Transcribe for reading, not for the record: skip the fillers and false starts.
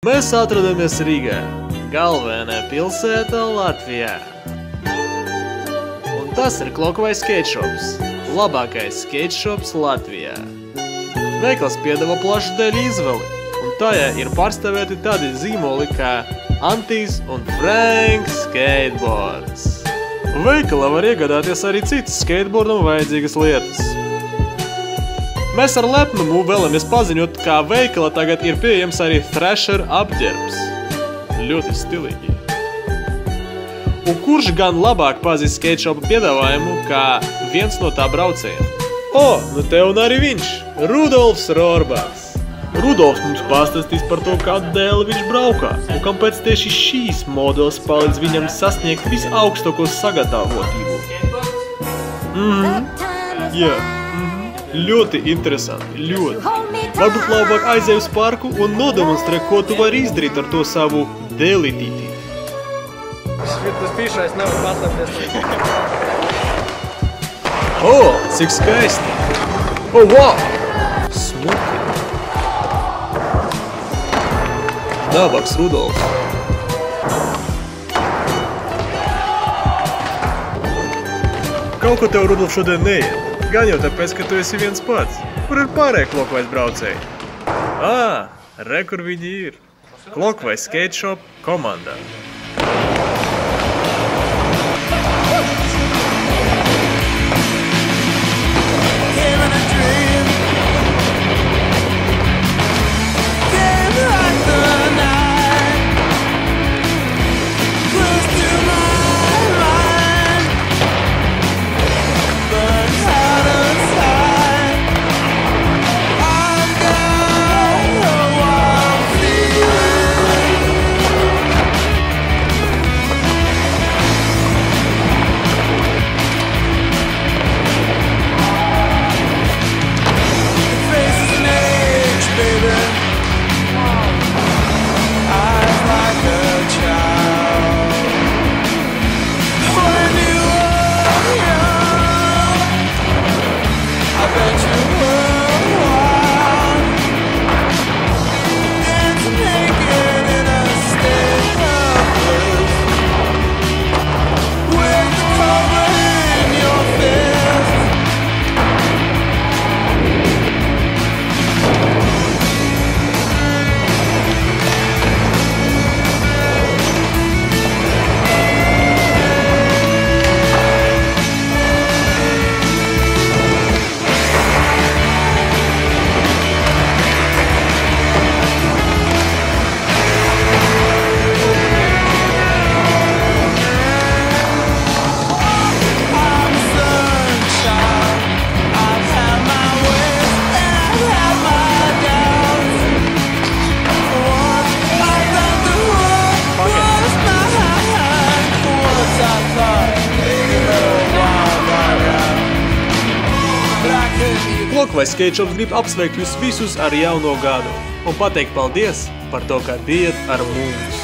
Mēs atrodamies Rīgā, galvenā pilsēta Latvijā. Un tas ir Clockwise skate shops, labākais skate shops Latvijā. Veikals piedāvā plašu dēļu izvēli, un tajā ir pārstāvēti tādi zīmoli kā Antis un Frank skateboards. Veikalā var iegādāties arī citas skateboardam vajadzīgas lietas. Mēs ar lepnumu vēlamies paziņot, kā veikalā tagad ir pieejams arī Thrasher apģērbs. Ļoti stilīgi. Un kurš gan labāk pazīst skate shopa piedāvājumu kā viens no tā braucējiem? Nu te un arī viņš, Rudolfs Rorbaks. Rudolfs mums pastāstīs par to, kādu dēli viņš braukā, un kāpēc tieši šīs modelis palīdz viņam sasniegt visaugstāko sagatavotību. Ļoti interesanti, ļoti. Varbūt labāk aizej uz parku un nodemonstrē, ko tu vari izdarīt ar to savu dēlitīti. Tas pīšais nevar paslēpties. Cik skaisti! Wow! Smuki! Nabaks Rudolfs. Kaut ko tev, Rudolf, šodien neiet. Gan jau tāpēc, ka tu esi viens pats. Kur ir pārējie Clockwise braucēji? Re, kur viņi ir. Clockwise skate shop komandā. Clockwise skate shops grib apsveikt jūs visus ar jauno gadu un pateikt paldies par to, kā bijat ar mums.